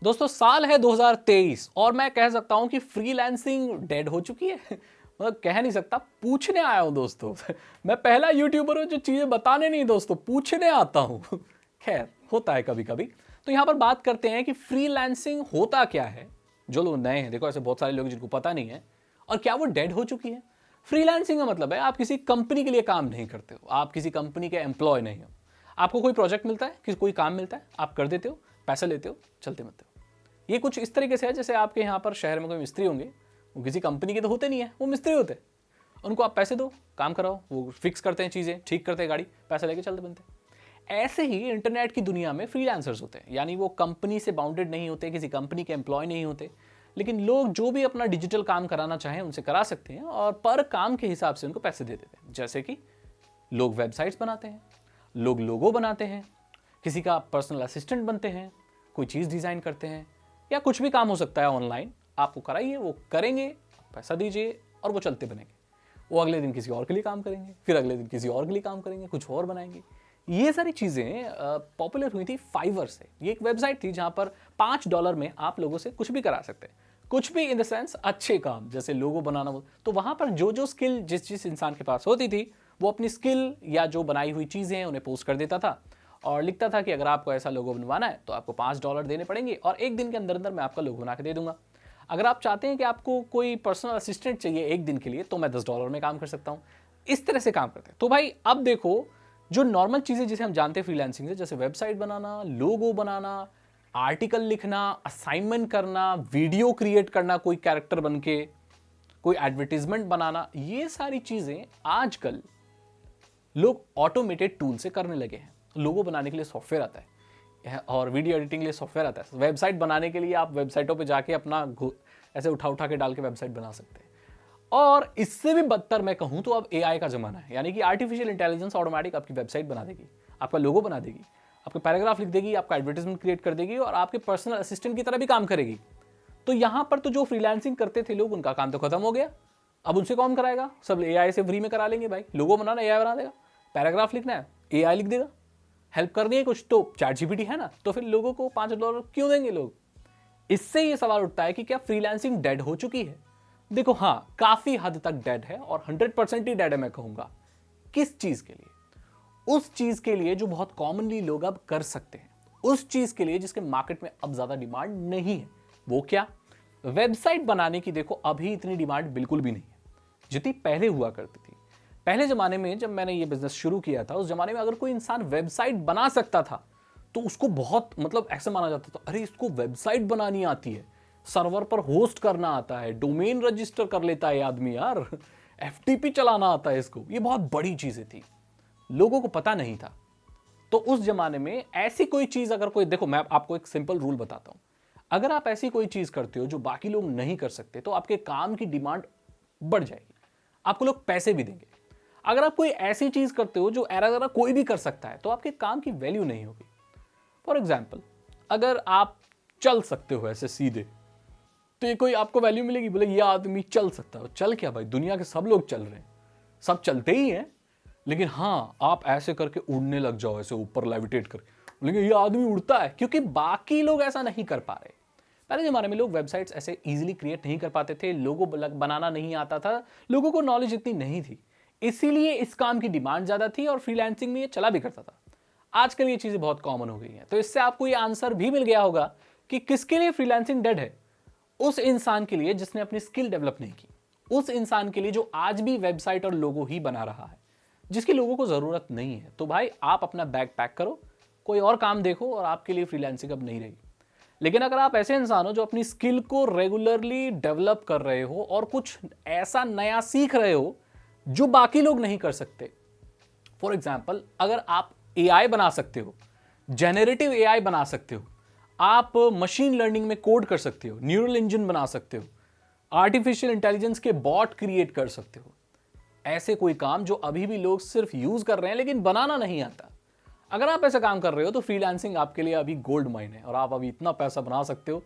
दोस्तों साल है 2023 और मैं कह सकता हूं कि फ्रीलांसिंग डेड हो चुकी है। मतलब कह नहीं सकता, पूछने आया हूं दोस्तों। मैं पहला यूट्यूबर हूं जो चीजें बताने नहीं दोस्तों, पूछने आता हूं। खैर होता है कभी कभी। तो यहां पर बात करते हैं कि फ्रीलांसिंग होता क्या है। जो लोग नए हैं, देखो ऐसे बहुत सारे लोग जिनको पता नहीं है, और क्या वो डेड हो चुकी है। फ्रीलांसिंग का मतलब है आप किसी कंपनी के लिए काम नहीं करते हो, आप किसी कंपनी के एम्प्लॉय नहीं हो। आपको कोई प्रोजेक्ट मिलता है, किसी कोई काम मिलता है, आप कर देते हो, पैसे लेते हो, चलते मरते हो। ये कुछ इस तरीके से है जैसे आपके यहाँ पर शहर में कोई मिस्त्री होंगे, वो किसी कंपनी के तो होते नहीं है, वो मिस्त्री होते हैं। उनको आप पैसे दो, काम कराओ, वो फिक्स करते हैं चीज़ें, ठीक करते हैं गाड़ी, पैसे लेके चलते बनते हैं। ऐसे ही इंटरनेट की दुनिया में फ्रीलांसर्स होते हैं, यानी वो कंपनी से बाउंडेड नहीं होते, किसी कंपनी के एम्प्लॉय नहीं होते, लेकिन लोग जो भी अपना डिजिटल काम कराना चाहें उनसे करा सकते हैं और पर काम के हिसाब से उनको पैसे दे देते हैं। जैसे कि लोग वेबसाइट्स बनाते हैं, लोग लोगो बनाते हैं, किसी का पर्सनल असिस्टेंट बनते हैं, कोई चीज़ डिज़ाइन करते हैं, या कुछ भी काम हो सकता है ऑनलाइन। आपको कराइए, वो करेंगे, पैसा दीजिए और वो चलते बनेंगे। वो अगले दिन किसी और के लिए काम करेंगे, फिर अगले दिन किसी और के लिए काम करेंगे, कुछ और बनाएंगे। ये सारी चीज़ें पॉपुलर हुई थी फाइवर से। ये एक वेबसाइट थी जहाँ पर $5 में आप लोगों से कुछ भी करा सकते हैं। कुछ भी इन द सेंस अच्छे काम, जैसे लोगो बनाना। तो वहाँ पर जो जो स्किल जिस जिस इंसान के पास होती थी, वो अपनी स्किल या जो बनाई हुई चीज़ें हैं उन्हें पोस्ट कर देता था और लिखता था कि अगर आपको ऐसा लोगो बनवाना है तो आपको $5 देने पड़ेंगे और एक दिन के अंदर अंदर मैं आपका लोगो बना के दे दूंगा। अगर आप चाहते हैं कि आपको कोई पर्सनल असिस्टेंट चाहिए एक दिन के लिए, तो मैं $10 में काम कर सकता हूँ। इस तरह से काम करते हैं। तो भाई अब देखो, जो नॉर्मल चीज़ें जिसे हम जानते हैं फ्रीलांसिंग से, जैसे वेबसाइट बनाना, लोगो बनाना, आर्टिकल लिखना, असाइनमेंट करना, वीडियो क्रिएट करना कोई कैरेक्टर बन के, कोई एडवर्टीजमेंट बनाना, ये सारी चीज़ें आजकल लोग ऑटोमेटेड टूल से करने लगे हैं। लोगो बनाने के लिए सॉफ्टवेयर आता है और वीडियो एडिटिंग के लिए सॉफ्टवेयर आता है। वेबसाइट बनाने के लिए आप वेबसाइटों पे जाके अपना ऐसे उठा उठा के डाल के वेबसाइट बना सकते हैं। और इससे भी बदतर मैं कहूं तो अब एआई का जमाना है, यानी कि आर्टिफिशियल इंटेलिजेंस ऑटोमेटिक आपकी वेबसाइट बना देगी, आपका लोगो बना देगी, आपके पैराग्राफ लिख देगी, आपका एडवर्टाइजमेंट क्रिएट कर देगी और आपके पर्सनल असिस्टेंट की तरह भी काम करेगी। तो यहां पर तो जो फ्रीलांसिंग करते थे लोग, उनका काम तो खत्म हो गया। अब उनसे कौन कराएगा? सब एआई से फ्री में करा लेंगे। भाई लोगो बनाना एआई बना देगा, पैराग्राफ लिखना है एआई लिख देगा, हेल्प करनी है कुछ तो चैट जीपीटी है ना। तो फिर लोगों को $5 क्यों देंगे लोग? इससे ये सवाल उठता है कि क्या फ्रीलांसिंग डेड हो चुकी है? देखो हाँ, काफी हद तक डेड है और 100% ही डेड है मैं कहूंगा। किस चीज के लिए? उस चीज के लिए जो बहुत कॉमनली लोग अब कर सकते हैं, उस चीज के लिए जिसके मार्केट में अब ज्यादा डिमांड नहीं है। वो क्या? वेबसाइट बनाने की देखो अभी इतनी डिमांड बिल्कुल भी नहीं है जितनी पहले हुआ करती थी। पहले जमाने में जब मैंने ये बिजनेस शुरू किया था, उस जमाने में अगर कोई इंसान वेबसाइट बना सकता था तो उसको बहुत मतलब ऐसा माना जाता था, अरे इसको वेबसाइट बनानी आती है, सर्वर पर होस्ट करना आता है, डोमेन रजिस्टर कर लेता है आदमी यार, एफटीपी चलाना आता है इसको। ये बहुत बड़ी चीजें थी, लोगों को पता नहीं था। तो उस जमाने में ऐसी कोई चीज अगर कोई, देखो मैं आपको एक सिंपल रूल बताता हूं, अगर आप ऐसी कोई चीज करते हो जो बाकी लोग नहीं कर सकते तो आपके काम की डिमांड बढ़ जाएगी, आपको लोग पैसे भी देंगे। अगर आप कोई ऐसी चीज करते हो जो एरा जरा कोई भी कर सकता है तो आपके काम की वैल्यू नहीं होगी। फॉर एग्जाम्पल, अगर आप चल सकते हो ऐसे सीधे, तो ये कोई आपको वैल्यू मिलेगी? बोले ये आदमी चल सकता है। चल क्या भाई, दुनिया के सब लोग चल रहे हैं, सब चलते ही हैं। लेकिन हाँ, आप ऐसे करके उड़ने लग जाओ, ऐसे ऊपर लेविटेट करके, लेकिन ये आदमी उड़ता है, क्योंकि बाकी लोग ऐसा नहीं कर पा रहे। पहले जमाने में लोग वेबसाइट्स ऐसे इजीली क्रिएट नहीं कर पाते थे, लोगों बनाना नहीं आता था, लोगों को नॉलेज इतनी नहीं थी, इसीलिए इस काम की डिमांड ज्यादा थी और फ्रीलांसिंग में ये चला भी करता था। आजकल ये चीजें बहुत कॉमन हो गई हैं। तो इससे आपको ये आंसर भी मिल गया होगा कि किसके लिए फ्रीलांसिंग डेड है। उस इंसान के लिए जिसने अपनी स्किल डेवलप नहीं की, उस इंसान के लिए जो आज भी वेबसाइट और लोगो ही बना रहा है, जिसकी लोगों को जरूरत नहीं है। तो भाई आप अपना बैग पैक करो, कोई और काम देखो, और आपके लिए फ्रीलांसिंग अब नहीं रही। लेकिन अगर आप ऐसे इंसान हो जो अपनी स्किल को रेगुलरली डेवलप कर रहे हो और कुछ ऐसा नया सीख रहे हो जो बाकी लोग नहीं कर सकते, फॉर एग्जाम्पल अगर आप एआई बना सकते हो, जेनरेटिव एआई बना सकते हो, आप मशीन लर्निंग में कोड कर सकते हो, न्यूरल इंजन बना सकते हो, आर्टिफिशियल इंटेलिजेंस के बॉट क्रिएट कर सकते हो, ऐसे कोई काम जो अभी भी लोग सिर्फ यूज कर रहे हैं लेकिन बनाना नहीं आता, अगर आप ऐसा काम कर रहे हो तो फ्रीलांसिंग आपके लिए अभी गोल्ड माइन है और आप अभी इतना पैसा बना सकते हो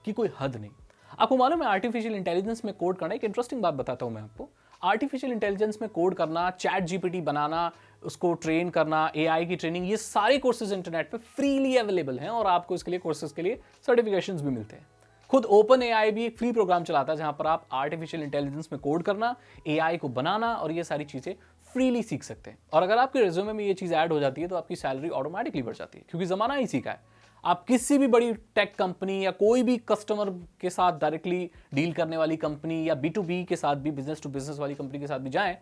कि कोई हद नहीं। आपको मालूम है, आर्टिफिशियल इंटेलिजेंस में कोड करना, एक इंटरेस्टिंग बात बताता हूं मैं आपको। आर्टिफिशियल इंटेलिजेंस में कोड करना, चैट जीपीटी बनाना, उसको ट्रेन करना, एआई की ट्रेनिंग, ये सारे कोर्सेज इंटरनेट पे फ्रीली अवेलेबल हैं और आपको इसके लिए कोर्सेज के लिए सर्टिफिकेशंस भी मिलते हैं। खुद ओपन एआई भी एक फ्री प्रोग्राम चलाता है जहां पर आप आर्टिफिशियल इंटेलिजेंस में कोड करना, एआई को बनाना और ये सारी चीजें फ्रीली सीख सकते हैं। और अगर आपके रिज्यूमे में ये चीज ऐड हो जाती है तो आपकी सैलरी ऑटोमेटिकली बढ़ जाती है, क्योंकि जमाना ही सीखा है। आप किसी भी बड़ी टेक कंपनी या कोई भी कस्टमर के साथ डायरेक्टली डील करने वाली कंपनी या B2B के साथ भी, बिजनेस टू बिजनेस वाली कंपनी के साथ भी जाएं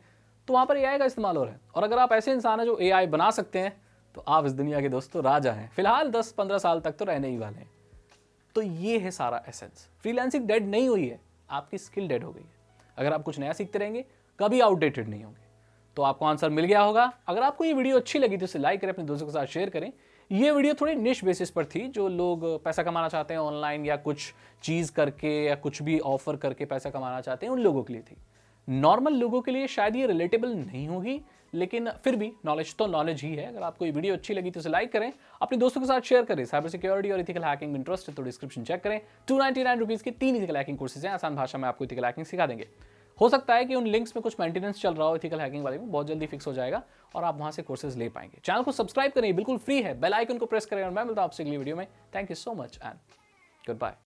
तो वहां पर एआई का इस्तेमाल हो रहा है। और अगर आप ऐसे इंसान हैं जो एआई बना सकते हैं तो आप इस दुनिया के दोस्तों राजा हैं। फिलहाल 10-15 साल तक तो रहने ही वाले हैं। तो ये है सारा एसेंस। फ्रीलांसिंग डेड नहीं हुई है, आपकी स्किल डेड हो गई है। अगर आप कुछ नया सीखते रहेंगे कभी आउटडेटेड नहीं होंगे। तो आपको आंसर मिल गया होगा। अगर आपको ये वीडियो अच्छी लगी तो इसे लाइक करें, अपने दोस्तों के साथ शेयर करें। ये वीडियो थोड़ी निश बेसिस पर थी, जो लोग पैसा कमाना चाहते हैं ऑनलाइन या कुछ चीज़ करके या कुछ भी ऑफर करके पैसा कमाना चाहते हैं, उन लोगों के लिए थी। नॉर्मल लोगों के लिए शायद ये रिलेटेबल नहीं होगी, लेकिन फिर भी नॉलेज तो नॉलेज ही है। अगर आपको ये वीडियो अच्छी लगी तो इसे लाइक करें, अपने दोस्तों के साथ शेयर करें। साइबर सिक्योरिटी और इथिकल हैकिंग में इंटरेस्ट है तो डिस्क्रिप्शन चेक करें। 299 रुपीज़ के 3 इथिकल हैकिंग कोर्सेज हैं, आसान भाषा में आपको इथिकल हैकिंग सिखा देंगे। हो सकता है कि उन लिंक्स में कुछ मेंटेनेंस चल रहा हो इथिकल हैकिंग वाले में, बहुत जल्दी फिक्स हो जाएगा और आप वहां से कोर्सेज ले पाएंगे। चैनल को सब्सक्राइब करें, बिल्कुल फ्री है, बेल आइकन को प्रेस करें और मैं मिलता हूं आपसे अगली वीडियो में। Thank you so much and good bye.